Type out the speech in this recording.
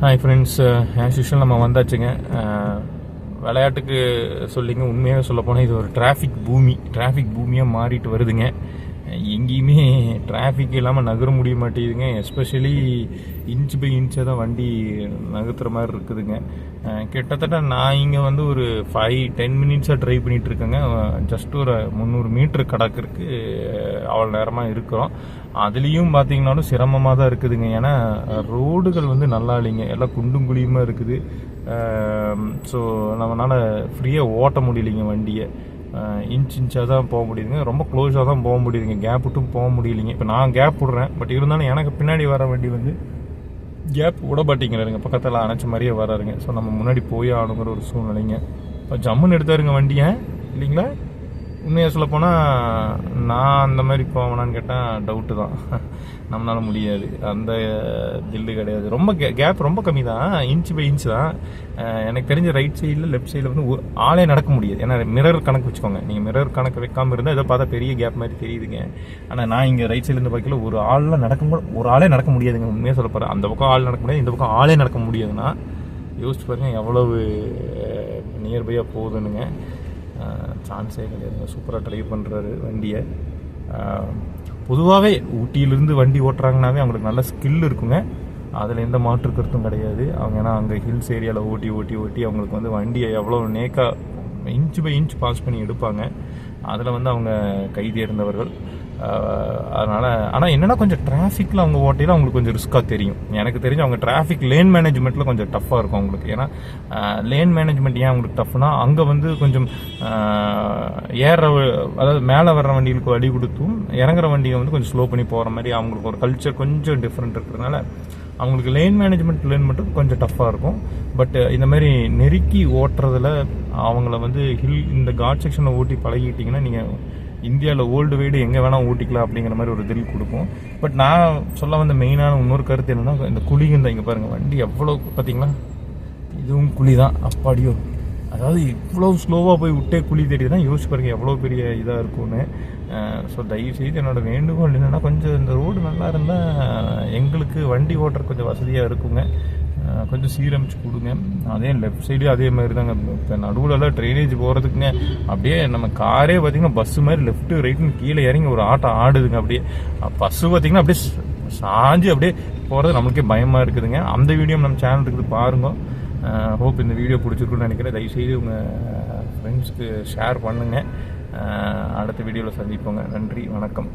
Hi friends, as usual நம்ம வந்தாச்சுங்க. விளையாட்டுக்கு சொல்லிங்க, உண்மையாக சொல்லப்போனால் இது ஒரு டிராஃபிக் பூமியாக மாறிட்டு வருதுங்க. எங்கேயுமே டிராஃபிக் இல்லாமல் நகர முடிய மாட்டேங்குதுங்க. எஸ்பெஷலி இன்ச் பை இன்ச்சாக தான் வண்டி நகர்த்துற மாதிரி இருக்குதுங்க. கிட்டத்தட்ட நான் இங்கே வந்து ஒரு 5-10 மினிட்ஸாக ட்ரைவ் பண்ணிகிட்டு இருக்கேங்க. ஜஸ்ட் ஒரு 300 மீட்டர் கடக்கிறதுக்கு அவ்வளோ நேரமாக இருக்கிறோம். அதுலேயும் பார்த்தீங்கன்னாலும் சிரமமாக தான் இருக்குதுங்க. ஏன்னா ரோடுகள் வந்து நல்லா இல்லைங்க, எல்லாம் குண்டும் குழியுமாக இருக்குது. ஸோ நம்மளால் ஃப்ரீயாக ஓட்ட முடியலைங்க வண்டியை. இன்ச்சாக தான் போக முடியுதுங்க, ரொம்ப க்ளோஸாக தான் போக முடியுதுங்க, கேப் விட்டும் போக முடியலைங்க. இப்போ நான் கேப் விட்றேன், பட் இருந்தாலும் எனக்கு பின்னாடி வர வண்டி வந்து கேப் விட மாட்டேங்கிறாருங்க, பக்கத்தில் அணைச்ச மாதிரியே வராருங்க. ஸோ நம்ம முன்னாடி போய் ஆகணுங்கிற ஒரு சூழ்நிலைங்க. இப்போ ஜம்முன்னு எடுத்தாருங்க வண்டியை, இல்லைங்களா? உண்மையாக சொல்ல போனால் நான் அந்த மாதிரி போவேனான்னு கேட்டால் டவுட்டு தான். நம்மளால முடியாது, அந்த தில்லு கிடையாது. ரொம்ப கேப் ரொம்ப கம்மி தான், இன்ச் பை இன்ச் தான். எனக்கு தெரிஞ்ச ரைட் சைடில் லெஃப்ட் சைடில் வந்து ஆளே நடக்க முடியாது. ஏன்னா மிரர் கணக்கு வச்சுக்கோங்க, நீங்கள் மிரர் கணக்கு வைக்காமல் இருந்தால் இதை பார்த்தா பெரிய கேப் மாதிரி தெரியுதுங்க. ஆனால் நான் இங்கே ரைட் சைட்லேருந்து பார்க்கல, ஒரு ஆளே நடக்க முடியாதுங்க. உண்மையாக சொல்ல போகிறேன், அந்த பக்கம் ஆள் நடக்க முடியாது, இந்த பக்கம் ஆளே நடக்க முடியாதுன்னா யோசிச்சு பாருங்கள் எவ்வளவு நியர்பையாக போகுதுன்னுங்க. சான்ஸே கிடையாதுங்க. சூப்பராக ட்ரைவ் பண்ணுறாரு வண்டியை. பொதுவாகவே ஊட்டியிலிருந்து வண்டி ஓட்டுறாங்கனாவே அவங்களுக்கு நல்ல ஸ்கில் இருக்குங்க, அதில் எந்த மாற்று கருத்தும் கிடையாது. அவங்க ஏன்னா அங்கே ஹில்ஸ் ஏரியாவில் ஓட்டி அவங்களுக்கு வந்து வண்டியை எவ்வளோ நேக்காக இன்ச் பை இன்ச் பாஸ் பண்ணி எடுப்பாங்க. அதில் வந்து அவங்க கை தேர்ந்தவர்கள். அதனால் ஆனால் என்னென்னா கொஞ்சம் டிராஃபிக்கில் அவங்க ஓட்டையில் அவங்களுக்கு கொஞ்சம் ரிஸ்க்காக தெரியும். எனக்கு தெரிஞ்சு அவங்க டிராஃபிக் லேன் மேனேஜ்மெண்ட்டில் கொஞ்சம் டஃப்பாக இருக்கும் அவங்களுக்கு. ஏன்னா லேன் மேனேஜ்மெண்ட் ஏன் அவங்களுக்கு டஃப்னா, அங்கே வந்து கொஞ்சம் அதாவது மேலே வர்ற வண்டிகளுக்கு வழி கொடுத்தும் இறங்குற வண்டியை வந்து கொஞ்சம் ஸ்லோ பண்ணி போகிற மாதிரி அவங்களுக்கு ஒரு கல்ச்சர் கொஞ்சம் டிஃப்ரெண்ட் இருக்கிறதுனால அவங்களுக்கு லேன் மேனேஜ்மெண்ட் மட்டும் கொஞ்சம் டஃப்பாக இருக்கும். பட் இந்த மாதிரி நெருக்கி ஓட்டுறதுல அவங்கள வந்து இந்த காட் செக்ஷனில் ஓட்டி பழகிட்டிங்கன்னா நீங்கள் இந்தியாவில் வேர்ல்டு வைடு எங்கே வேணால் ஓட்டிக்கலாம் அப்படிங்கிற மாதிரி ஒரு தில் கொடுக்கும். பட் நான் சொல்ல வந்த மெயினான இன்னொரு கருத்து என்னென்னா, இந்த குழிங்க தான். இங்கே பாருங்கள் வண்டி எவ்வளோ பார்த்தீங்களா, இதுவும் குழி தான். அப்பாடியோ, அதாவது இவ்வளோ ஸ்லோவாக போய் விட்டே குழி தேடி தான் யோசிச்சு பாருங்க எவ்வளோ பெரிய இதாக இருக்கும்னு. ஸோ தயவுசெய்து என்னோட வேண்டுகோள் என்னென்னா, கொஞ்சம் இந்த ரோடு நல்லா இருந்தால் எங்களுக்கு வண்டி ஓட்டுற கொஞ்சம் வசதியாக இருக்குங்க. கொஞ்சம் சீரமைச்சு கொடுங்க. அதே லெஃப்ட் சைடு அதே மாதிரி தாங்க. இப்போ நடுவுலலாம் ட்ரைனேஜ் போகிறதுக்குங்க அப்படியே நம்ம காரே பார்த்திங்கன்னா பஸ்ஸு மாதிரி லெஃப்ட்டு ரைட்டுன்னு கீழே இறங்கி ஒரு ஆட்டம் ஆடுதுங்க. அப்படியே பஸ்ஸு பார்த்திங்கன்னா அப்படியே சாஞ்சு அப்படியே போகிறது நம்மளுக்கே பயமாக இருக்குதுங்க. அந்த வீடியோ நம்ம சேனல் இருக்குது பாருங்க. ஹோப் இந்த வீடியோ பிடிச்சிருக்குன்னு நினைக்கிறேன். தயவுசெய்து உங்கள் ஃப்ரெண்ட்ஸ்க்கு ஷேர் பண்ணுங்கள். அடுத்த வீடியோவில் சந்திப்போங்க. நன்றி, வணக்கம்.